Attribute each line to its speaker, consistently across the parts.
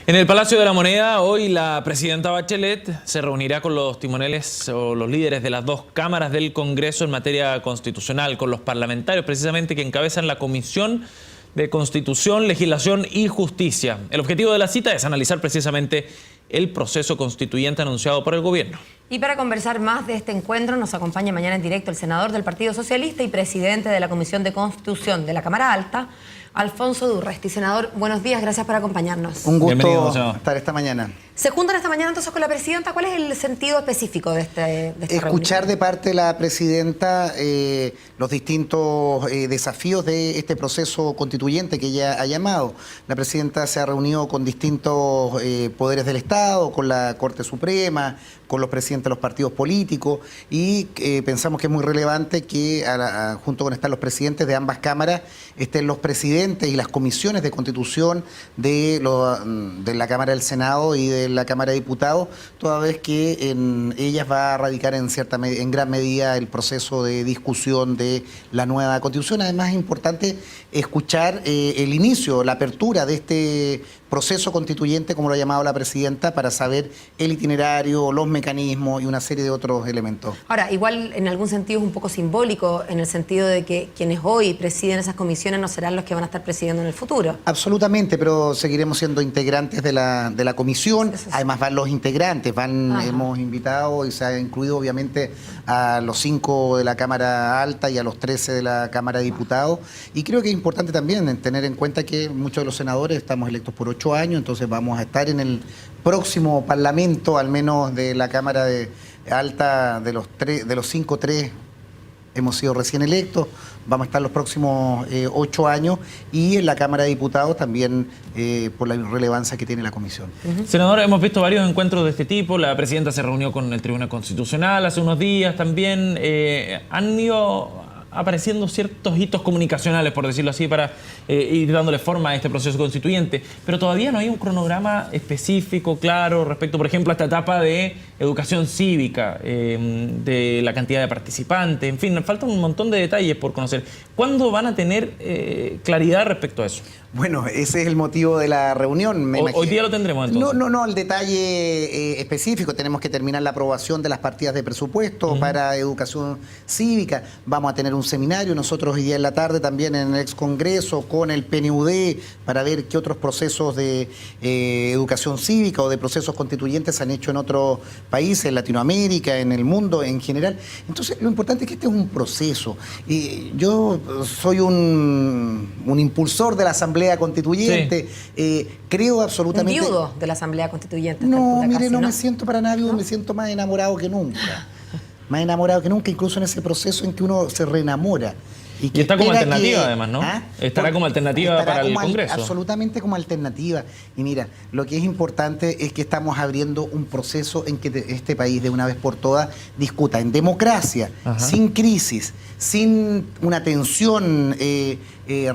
Speaker 1: En el Palacio de la Moneda, hoy la presidenta Bachelet se reunirá con los timoneles o los líderes de las dos cámaras del Congreso en materia constitucional, con los parlamentarios precisamente que encabezan la Comisión de Constitución, Legislación y Justicia. El objetivo de la cita es analizar precisamente el proceso constituyente anunciado por el gobierno.
Speaker 2: Y para conversar más de este encuentro nos acompaña mañana en directo el senador del Partido Socialista y presidente de la Comisión de Constitución de la Cámara Alta, Alfonso Durresti. Senador, buenos días, gracias por acompañarnos.
Speaker 3: Un gusto estar esta mañana.
Speaker 2: Se juntan esta mañana entonces con la presidenta. ¿Cuál es el sentido específico de esta
Speaker 3: Escuchar
Speaker 2: reunión?
Speaker 3: de parte de la presidenta los distintos desafíos de este proceso constituyente que ella ha llamado. La presidenta se ha reunido con distintos poderes del Estado, con la Corte Suprema, con los presidentes de los partidos políticos y pensamos que es muy relevante que junto con estar los presidentes de ambas cámaras estén los presidentes y las comisiones de Constitución de la Cámara del Senado y de la Cámara de Diputados, toda vez que en ellas va a radicar en gran medida el proceso de discusión de la nueva Constitución. Además es importante escuchar el inicio, la apertura de este proceso constituyente, como lo ha llamado la presidenta, para saber el itinerario, los mecanismos y una serie de otros elementos.
Speaker 2: Ahora, igual en algún sentido es un poco simbólico, en el sentido de que quienes hoy presiden esas comisiones no serán los que van a estar presidiendo en el futuro.
Speaker 3: Absolutamente, pero seguiremos siendo integrantes de la comisión. Sí. Además van los integrantes, hemos invitado y se ha incluido obviamente a los 5 de la Cámara Alta y a los 13 de la Cámara de Diputados. Y creo que es importante también tener en cuenta que muchos de los senadores estamos electos por 8 años, entonces vamos a estar en el próximo Parlamento, al menos de la Cámara de Alta, de los 5, 3 hemos sido recién electos, vamos a estar los próximos 8 años y en la Cámara de Diputados también por la relevancia que tiene la comisión.
Speaker 1: Senador, hemos visto varios encuentros de este tipo, la presidenta se reunió con el Tribunal Constitucional hace unos días también, han ido apareciendo ciertos hitos comunicacionales, por decirlo así, para ir dándole forma a este proceso constituyente, pero todavía no hay un cronograma específico, claro, respecto, por ejemplo, a esta etapa de educación cívica, de la cantidad de participantes, en fin, faltan un montón de detalles por conocer. ¿Cuándo van a tener claridad respecto a eso?
Speaker 3: Bueno, ese es el motivo de la reunión.
Speaker 1: Hoy día lo tendremos entonces.
Speaker 3: No, el detalle específico. Tenemos que terminar la aprobación de las partidas de presupuesto para educación cívica. Vamos a tener un seminario nosotros hoy día en la tarde también en el ex Congreso con el PNUD para ver qué otros procesos de educación cívica o de procesos constituyentes se han hecho en otros países, en Latinoamérica, en el mundo en general. Entonces, lo importante es que este es un proceso. Yo soy un impulsor de la Asamblea Constituyente, sí. Creo absolutamente...
Speaker 2: ¿Un viudo de la Asamblea Constituyente?
Speaker 3: No, mire, no me siento para nada viudo, ¿no? Me siento más enamorado que nunca. Más enamorado que nunca, incluso en ese proceso en que uno se reenamora.
Speaker 1: Y está como alternativa además, ¿no? Estará como alternativa para el Congreso.
Speaker 3: Absolutamente como alternativa. Y mira, lo que es importante es que estamos abriendo un proceso en que este país de una vez por todas discuta en democracia, sin crisis, sin una tensión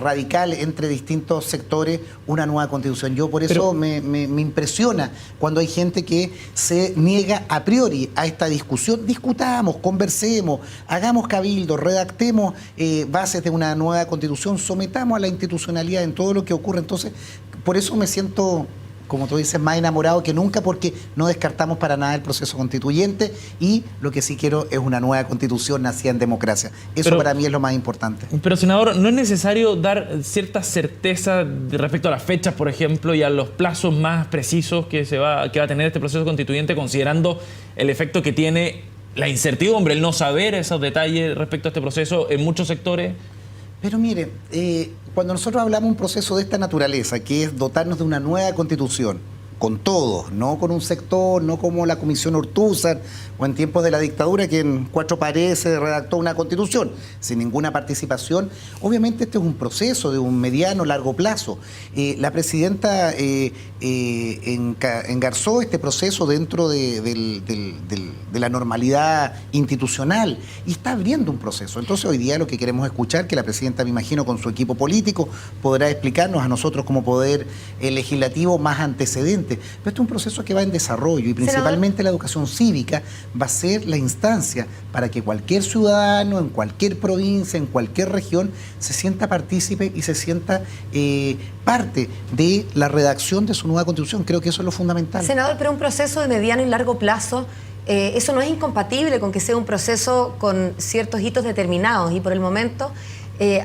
Speaker 3: radical entre distintos sectores, una nueva constitución. Yo por eso me impresiona cuando hay gente que se niega a priori a esta discusión. Discutamos, conversemos, hagamos cabildo, redactemos bases de una nueva constitución, sometamos a la institucionalidad en todo lo que ocurre. Entonces, por eso me siento, como tú dices, más enamorado que nunca, porque no descartamos para nada el proceso constituyente y lo que sí quiero es una nueva constitución nacida en democracia. Eso para mí es lo más importante.
Speaker 1: Pero, senador, ¿no es necesario dar cierta certeza respecto a las fechas, por ejemplo, y a los plazos más precisos que va a tener este proceso constituyente, considerando el efecto que tiene la incertidumbre, el no saber esos detalles respecto a este proceso en muchos sectores?
Speaker 3: Pero mire, cuando nosotros hablamos de un proceso de esta naturaleza, que es dotarnos de una nueva constitución, con todos, no con un sector, no como la Comisión Ortúzar o en tiempos de la dictadura que en 4 paredes se redactó una constitución sin ninguna participación. Obviamente este es un proceso de un mediano, largo plazo. La presidenta engarzó este proceso dentro de la normalidad institucional y está abriendo un proceso. Entonces hoy día lo que queremos escuchar, que la presidenta, me imagino, con su equipo político podrá explicarnos a nosotros como poder legislativo más antecedentes constituyente. Pero este es un proceso que va en desarrollo y principalmente la educación cívica va a ser la instancia para que cualquier ciudadano en cualquier provincia, en cualquier región, se sienta partícipe y se sienta parte de la redacción de su nueva constitución. Creo que eso es lo fundamental.
Speaker 2: Senador, pero un proceso de mediano y largo plazo, eso no es incompatible con que sea un proceso con ciertos hitos determinados, y por el momento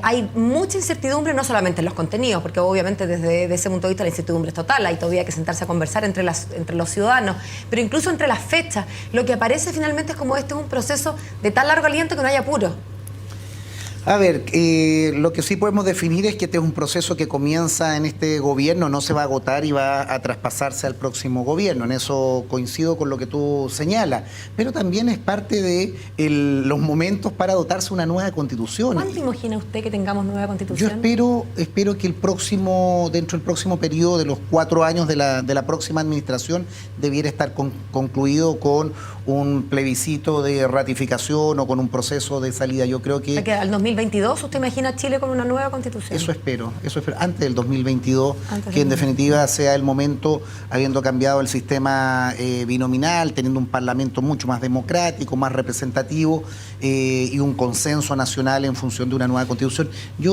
Speaker 2: hay mucha incertidumbre, no solamente en los contenidos, porque obviamente desde ese punto de vista la incertidumbre es total, hay todavía que sentarse a conversar entre los ciudadanos, pero incluso entre las fechas. Lo que aparece finalmente es como este es un proceso de tan largo aliento que no hay apuro.
Speaker 3: A ver, lo que sí podemos definir es que este es un proceso que comienza en este gobierno, no se va a agotar y va a traspasarse al próximo gobierno. En eso coincido con lo que tú señalas, pero también es parte de los momentos para dotarse una nueva constitución.
Speaker 2: ¿Cuánto imagina usted que tengamos nueva constitución?
Speaker 3: Yo espero que dentro del próximo periodo de los 4 años de la próxima administración debiera estar concluido con un plebiscito de ratificación o con un proceso de salida. Yo creo que...
Speaker 2: ¿Al 2022 usted imagina a Chile con una nueva constitución?
Speaker 3: Eso espero, antes del 2022, que en definitiva sea el momento, habiendo cambiado el sistema binominal, teniendo un parlamento mucho más democrático, más representativo y un consenso nacional en función de una nueva constitución.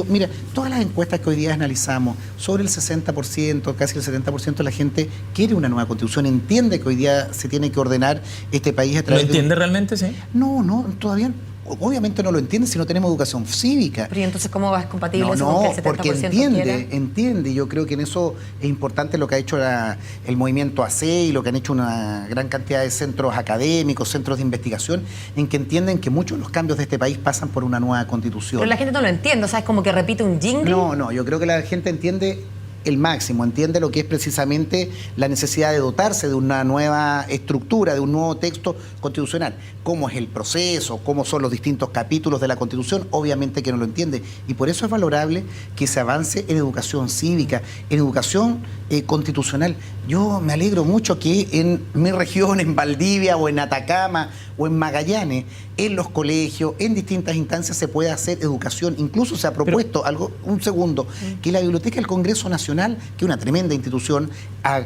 Speaker 3: Mira, todas las encuestas que hoy día analizamos, sobre el 60%, casi el 70% de la gente quiere una nueva constitución, entiende que hoy día se tiene que ordenar este país a través
Speaker 1: ¿Lo entiende realmente, sí?
Speaker 3: No, todavía obviamente no lo entiende si no tenemos educación cívica.
Speaker 2: Pero ¿y entonces cómo va? ¿Es compatible eso
Speaker 3: No,
Speaker 2: con que el 70%
Speaker 3: porque entiende. Yo creo que en eso es importante lo que ha hecho el movimiento AC y lo que han hecho una gran cantidad de centros académicos, centros de investigación, en que entienden que muchos de los cambios de este país pasan por una nueva constitución.
Speaker 2: Pero la gente no lo entiende, o sea, es como que repite un jingle.
Speaker 3: No, yo creo que la gente entiende el máximo, entiende lo que es precisamente la necesidad de dotarse de una nueva estructura, de un nuevo texto constitucional. Cómo es el proceso, cómo son los distintos capítulos de la Constitución, obviamente que no lo entiende. Y por eso es valorable que se avance en educación cívica, en educación constitucional. Yo me alegro mucho que en mi región, en Valdivia o en Atacama o en Magallanes, en los colegios, en distintas instancias se puede hacer educación. Incluso se ha propuesto que la Biblioteca del Congreso Nacional, que es una tremenda institución,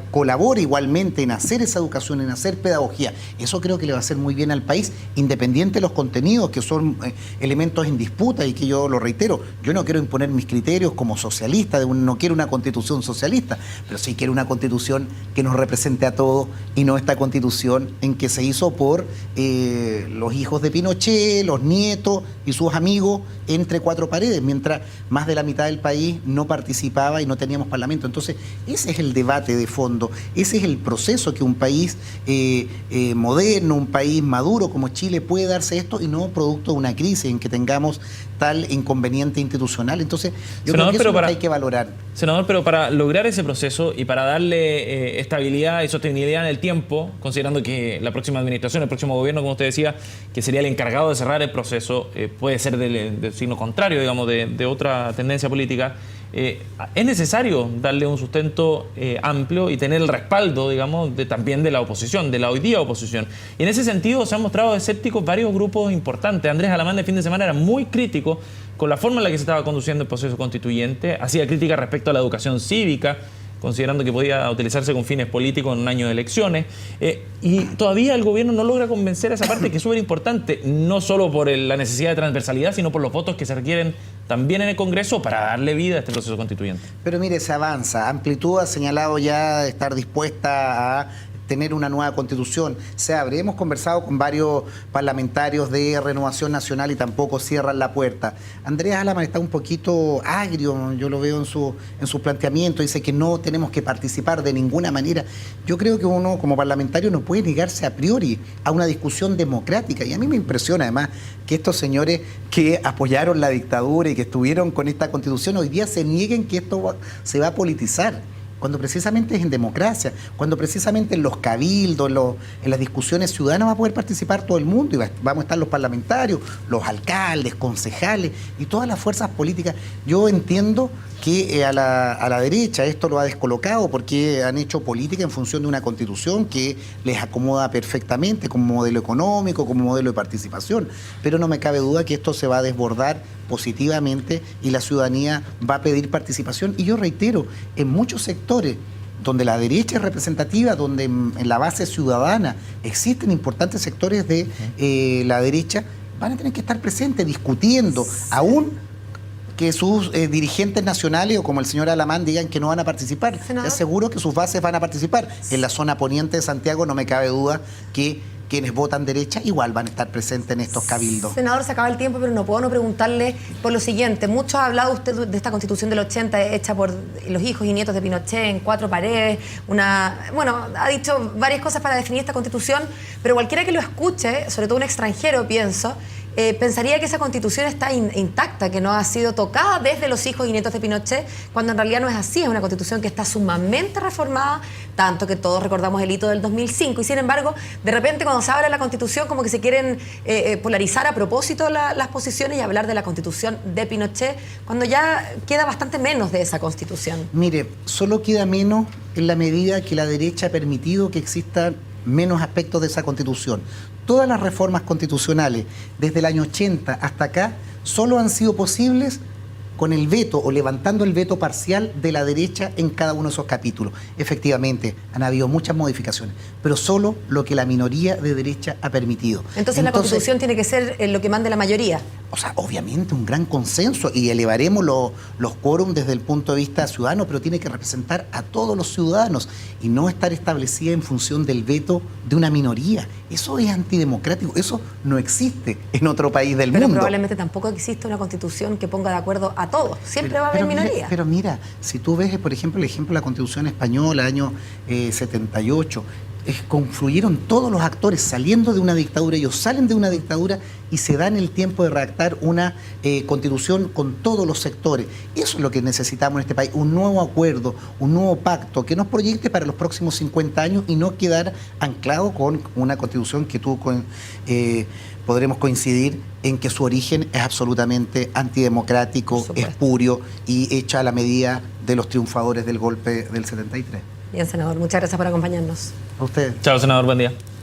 Speaker 3: colabore igualmente en hacer esa educación, en hacer pedagogía. Eso creo que le va a hacer muy bien al país, independiente de los contenidos, que son elementos en disputa, y que yo lo reitero, yo no quiero imponer mis criterios como socialista, no quiero una constitución socialista, pero sí quiero una constitución que nos represente a todos y no esta constitución en que se hizo por los hijos de Pinochet, los nietos y sus amigos entre 4 paredes, mientras más de la mitad del país no participaba y no teníamos parlamento. Entonces, ese es el debate de fondo, ese es el proceso que un país moderno, un país maduro como Chile puede darse esto, y no producto de una crisis en que tengamos tal inconveniente institucional. Entonces, yo creo que eso es lo que hay que valorar.
Speaker 1: Senador, pero para lograr ese proceso y para darle estabilidad y sostenibilidad en el tiempo, considerando que la próxima administración, el próximo gobierno, como usted decía, que sería el encargado de cerrar el proceso, puede ser del signo contrario, digamos, de otra tendencia política, es necesario darle un sustento amplio y tener el respaldo, digamos, también de la oposición, de la hoy día oposición. Y en ese sentido se han mostrado escépticos varios grupos importantes. Andrés Alamán, el fin de semana, era muy crítico con la forma en la que se estaba conduciendo el proceso constituyente, hacía crítica respecto a la educación cívica, considerando que podía utilizarse con fines políticos en un año de elecciones, y todavía el gobierno no logra convencer a esa parte, que es súper importante, no solo por la necesidad de transversalidad, sino por los votos que se requieren también en el Congreso para darle vida a este proceso constituyente.
Speaker 3: Pero mire, se avanza. Amplitud ha señalado ya estar dispuesta a tener una nueva constitución. Se abre. Hemos conversado con varios parlamentarios de Renovación Nacional y tampoco cierran la puerta. Andrés Alamán está un poquito agrio, yo lo veo en su planteamiento, dice que no tenemos que participar de ninguna manera. Yo creo que uno como parlamentario no puede negarse a priori a una discusión democrática, y a mí me impresiona además que estos señores que apoyaron la dictadura y que estuvieron con esta constitución hoy día se nieguen que esto se va a politizar, cuando precisamente es en democracia, cuando precisamente en los cabildos, en las discusiones ciudadanas va a poder participar todo el mundo, y vamos a estar los parlamentarios, los alcaldes, concejales y todas las fuerzas políticas. Yo entiendo que a la derecha esto lo ha descolocado porque han hecho política en función de una constitución que les acomoda perfectamente como modelo económico, como modelo de participación, pero no me cabe duda que esto se va a desbordar positivamente y la ciudadanía va a pedir participación. Y yo reitero, en muchos sectores donde la derecha es representativa, donde en la base ciudadana existen importantes sectores de la derecha, van a tener que estar presentes discutiendo, aún que sus dirigentes nacionales o como el señor Alamán digan que no van a participar. Te aseguro que sus bases van a participar. En la zona poniente de Santiago no me cabe duda que quienes votan derecha igual van a estar presentes en estos cabildos.
Speaker 2: Senador, se acaba el tiempo, pero no puedo no preguntarle por lo siguiente. Mucho ha hablado usted de esta Constitución del 80 hecha por los hijos y nietos de Pinochet en 4 paredes. Bueno, ha dicho varias cosas para definir esta Constitución, pero cualquiera que lo escuche, sobre todo un extranjero, pienso, pensaría que esa Constitución está intacta, que no ha sido tocada desde los hijos y nietos de Pinochet, cuando en realidad no es así. Es una Constitución que está sumamente reformada, tanto que todos recordamos el hito del 2005, y sin embargo, de repente cuando se habla de la Constitución, como que se quieren polarizar a propósito las posiciones y hablar de la Constitución de Pinochet, cuando ya queda bastante menos de esa Constitución.
Speaker 3: Mire, solo queda menos en la medida que la derecha ha permitido que existan menos aspectos de esa Constitución. Todas las reformas constitucionales, desde el año 80 hasta acá, solo han sido posibles con el veto o levantando el veto parcial de la derecha en cada uno de esos capítulos. Efectivamente, han habido muchas modificaciones, pero solo lo que la minoría de derecha ha permitido.
Speaker 2: Entonces la Constitución tiene que ser lo que mande la mayoría.
Speaker 3: O sea, obviamente un gran consenso y elevaremos los quórums desde el punto de vista ciudadano, pero tiene que representar a todos los ciudadanos y no estar establecida en función del veto de una minoría. Eso es antidemocrático, eso no existe en otro país del mundo.
Speaker 2: Pero probablemente tampoco existe una Constitución que ponga de acuerdo a todos. Siempre va a haber minoría.
Speaker 3: Pero mira, si tú ves, por ejemplo, el ejemplo de la Constitución española, año 78, confluyeron todos los actores saliendo de una dictadura, ellos salen de una dictadura y se dan el tiempo de redactar una constitución con todos los sectores. Eso es lo que necesitamos en este país, un nuevo acuerdo, un nuevo pacto que nos proyecte para los próximos 50 años y no quedar anclado con una constitución que podremos coincidir en que su origen es absolutamente antidemocrático, espurio y hecha a la medida de los triunfadores del golpe del 73.
Speaker 2: Bien, senador, muchas gracias por acompañarnos.
Speaker 3: A usted.
Speaker 1: Chao, senador, buen día.